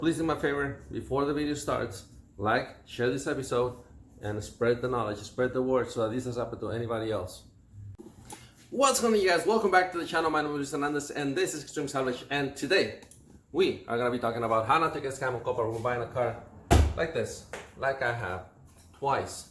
Please do me a favor, before the video starts, like, share this episode, and spread the knowledge, spread the word so that this doesn't happen to anybody else. What's going on, you guys? Welcome back to the channel. My name is Luis Hernandez, and this is Extreme Salvage. And today, we are going to be talking about how not to get scammed on Copart when buying a car like this, like I have twice.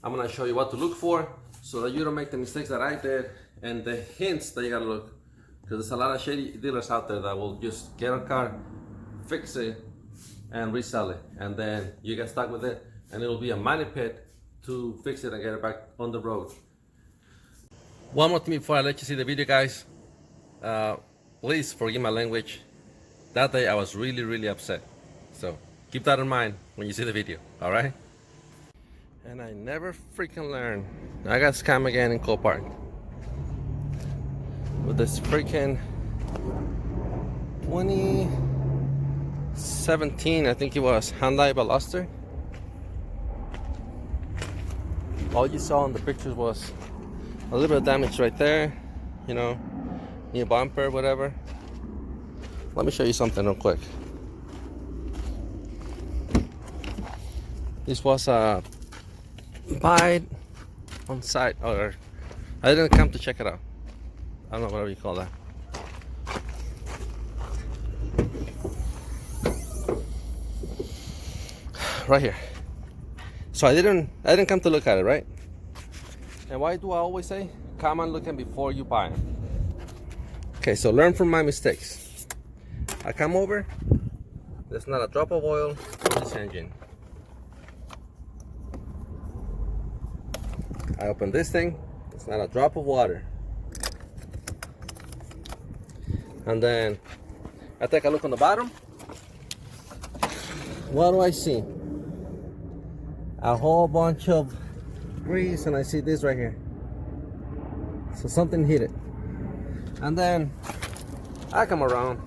I'm going to show you what to look for so that you don't make the mistakes that I did and the hints that you got to look. Because there's a lot of shady dealers out there that will just get a car, fix it, and resell it, and then you get stuck with it, and it'll be a money pit to fix it and get it back on the road. One more thing before I let you see the video, guys. Please forgive my language. That day I was really upset, so keep that in mind when you see the video. All right? And I never freaking learned. I got scammed again in Copart with this freaking 2017, I think it was, Hyundai Veloster. All you saw in the pictures was a little bit of damage right there, you know, new bumper, whatever. Let me show you something real quick. This was a buy on site, or I didn't come to check it out. I don't know, whatever you call that. Right here. So I didn't come to look at it, right? And why do I always say come and look at before you buy them? Okay, so learn from my mistakes. I come over, there's not a drop of oil in this engine. I open this thing, there's not a drop of water. And then I take a look on the bottom. What do I see? A whole bunch of grease, and I see this right here. So something hit it. And then I come around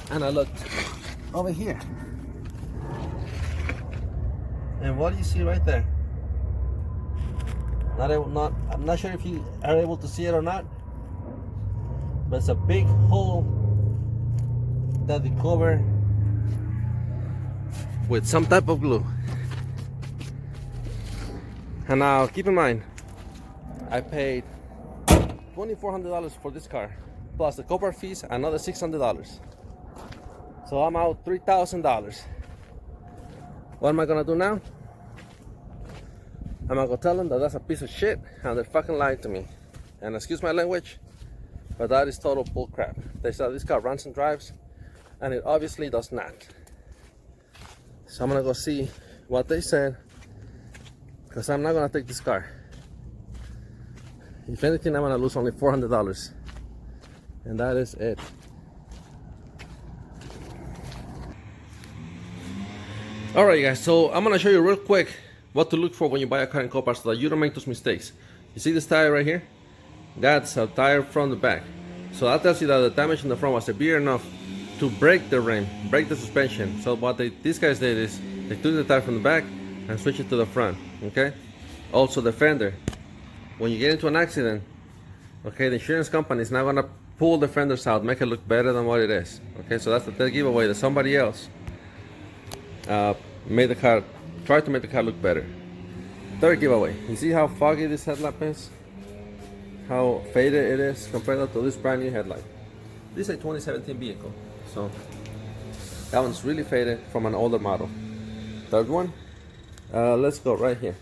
and I look over here. And what do you see right there? I'm not sure if you are able to see it or not, but it's a big hole that they cover with some type of glue. And now keep in mind, I paid $2,400 for this car, plus the Copart fees, another $600. So I'm out $3,000. What am I gonna do now? I'm gonna go tell them that that's a piece of shit and they're fucking lying to me. And excuse my language, but that is total bullcrap. They said this car runs and drives, and it obviously does not. So I'm gonna go see what they said, because I'm not gonna take this car. If anything, I'm gonna lose only $400, and that is it. Alright guys, so I'm gonna show you real quick what to look for when you buy a car in Copart so that you don't make those mistakes. You see this tire right here? That's a tire from the back. So that tells you that the damage in the front was severe enough to break the rim, break the suspension. So what these guys did is they took the tire from the back and switched it to the front, okay? Also the fender. When you get into an accident, okay, the insurance company is not gonna pull the fenders out, make it look better than what it is. Okay, so that's the third giveaway that somebody else tried to make the car look better. Third giveaway. You see how foggy this headlamp is? How faded it is compared to this brand new headlight. This is a 2017 vehicle, so that one's really faded from an older model. Third one, let's go right here.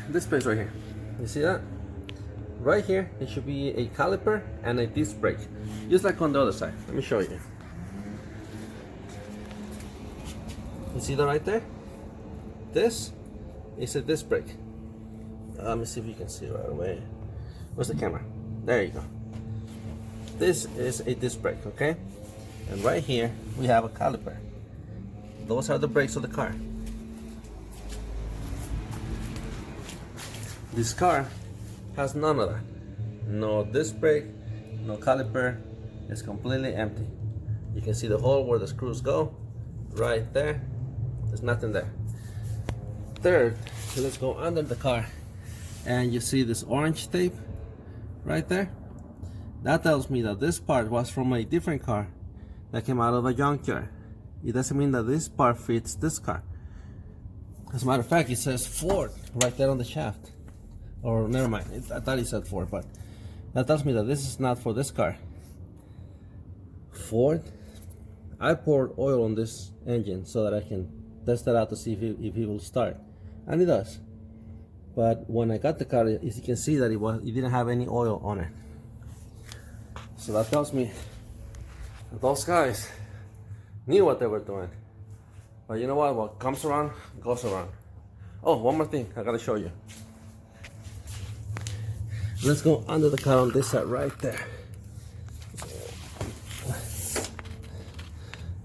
This space right here, you see that? Right here, it should be a caliper and a disc brake, just like on the other side. Let me show you. You see that right there? This is a disc brake. Let me see if you can see right away. Where's the camera? There you go. This is a disc brake, okay? And right here, we have a caliper. Those are the brakes of the car. This car has none of that. No disc brake, no caliper. It's completely empty. You can see the hole where the screws go, right there. There's nothing there. Third, let's go under the car, and you see this orange tape right there. That tells me that this part was from a different car that came out of a junkyard. it doesn't mean that this part fits this car. As a matter of fact, it says Ford right there on the shaft. Or never mind, I thought it said Ford, but that tells me that this is not for this car. Ford, I poured oil on this engine so that I can test it out to see if it will start, and it does. But when I got the car, as you can see that it didn't have any oil on it. So that tells me that those guys knew what they were doing. But you know what comes around goes around. Oh, one more thing I gotta show you. Let's go under the car on this side right there.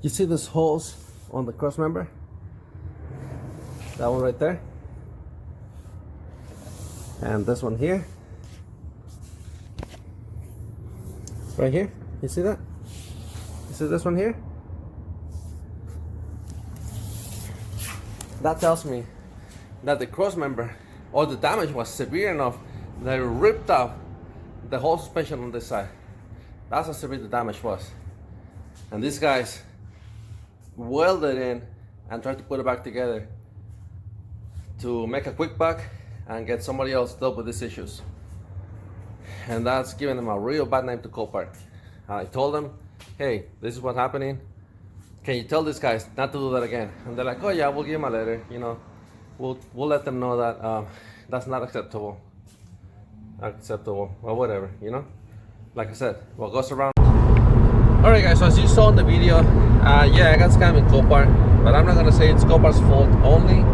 You see these holes on the cross member? That one right there. And this one here. Right here. You see that? You see this one here? That tells me that the cross member or the damage was severe enough that it ripped off the whole suspension on this side. That's how severe the damage was. And these guys welded in and tried to put it back together to make a quick buck and get somebody else dealt with these issues. And that's giving them a real bad name to Copart. I told them, hey, this is what's happening. Can you tell these guys not to do that again? And they're like, oh yeah, we'll give them a letter. You know, we'll let them know that that's not acceptable. Or whatever, you know. Like I said, what goes around. All right, guys. So as you saw in the video, yeah, I got scammed in Copart, but I'm not gonna say it's Copart's fault only.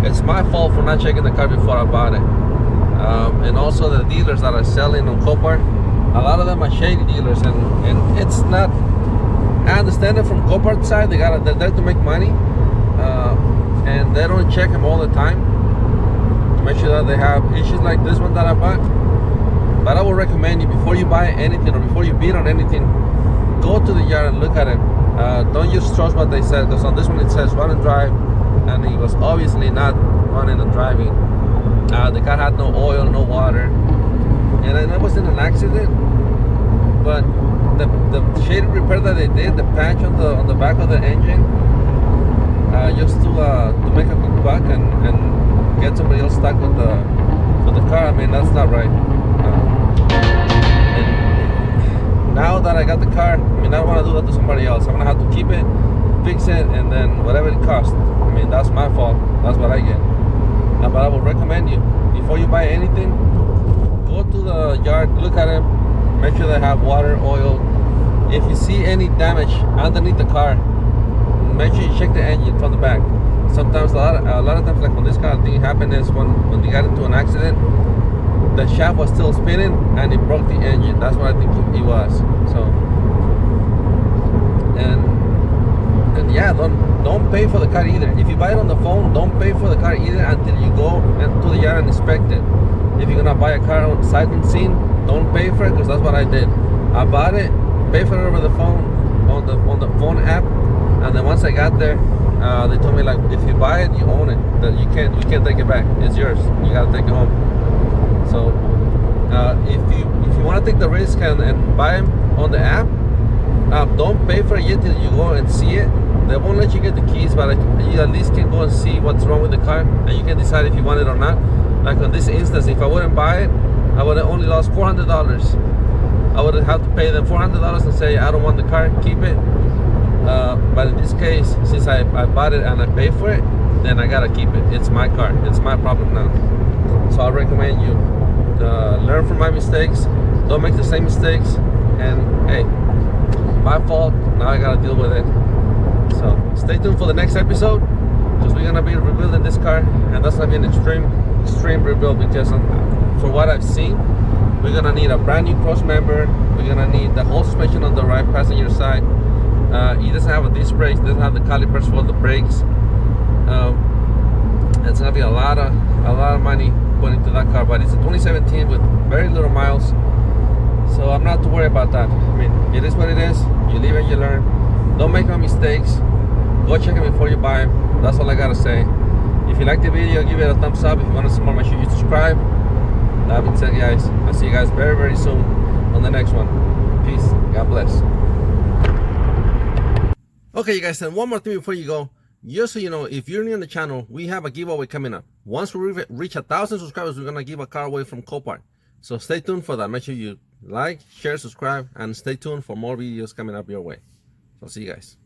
It's my fault for not checking the car before I bought it. And also the dealers that are selling on Copart, a lot of them are shady dealers, and it's not. I understand it from Copart's side. They're there to make money, and they don't check them all the time to make sure that they have issues like this one that I bought. But I would recommend you, before you buy anything or before you bid on anything, go to the yard and look at it. Don't just trust what they said, because on this one it says run and drive, and he was obviously not running and driving. The car had no oil, no water, and I know it wasn't an accident, but the shaded repair that they did, the patch on the back of the engine, just to make a quick buck and get somebody else stuck with the car. I mean, that's not right. And now that I got the car, I mean, I don't want to do that to somebody else. I'm gonna have to keep it, fix it, and then whatever it costs. I mean, that's my fault. That's what I get. But I would recommend you, before you buy anything, go to the yard, look at them, make sure they have water, oil. If you see any damage underneath the car, make sure you check the engine from the back. Sometimes, a lot of times, like when this kind of thing happened, is when they got into an accident, the shaft was still spinning and it broke the engine. That's what I think it was. So, and yeah, don't pay for the car either. If you buy it on the phone, don't pay for the car either until you go to the yard and inspect it. If you're gonna buy a car on sight unseen, don't pay for it, because that's what I did. I bought it, paid for it over the phone, on the phone app, and then once I got there, they told me, like, if you buy it, you own it. That you can't take it back. It's yours. You gotta take it home. So if you want to take the risk and buy them on the app, don't pay for it yet till you go and see it. They won't let you get the keys, but you at least can go and see what's wrong with the car, and you can decide if you want it or not. Like on this instance, if I wouldn't buy it, I would have only lost $400. I would have to pay them $400 and say, I don't want the car, keep it. But in this case, since I bought it and I paid for it, then I gotta keep it. It's my car. It's my problem now. So I recommend you learn from my mistakes. Don't make the same mistakes. And hey, my fault. Now I gotta deal with it. So stay tuned for the next episode, because we're gonna be rebuilding this car, and that's gonna be an extreme rebuild, because for what I've seen, we're gonna need a brand new cross member. We're gonna need the whole suspension on the right passenger side. He doesn't have a disc brakes, doesn't have the calipers for the brakes. It's gonna be a lot of money put into that car, but it's a 2017 with very little miles, so I'm not too worried about that. I mean, it is what it is. You live and you learn. Don't make no mistakes. Go check them before you buy them. That's all I gotta say. If you like the video, give it a thumbs up. If you want to see more, make sure you subscribe. That being said, guys, I'll see you guys very, very soon on the next one. Peace. God bless. Okay, you guys, and one more thing before you go. Just so you know, if you're new on the channel, we have a giveaway coming up. Once we reach 1,000 subscribers, we're going to give a car away from Copart. So stay tuned for that. Make sure you like, share, subscribe, and stay tuned for more videos coming up your way. So see you guys.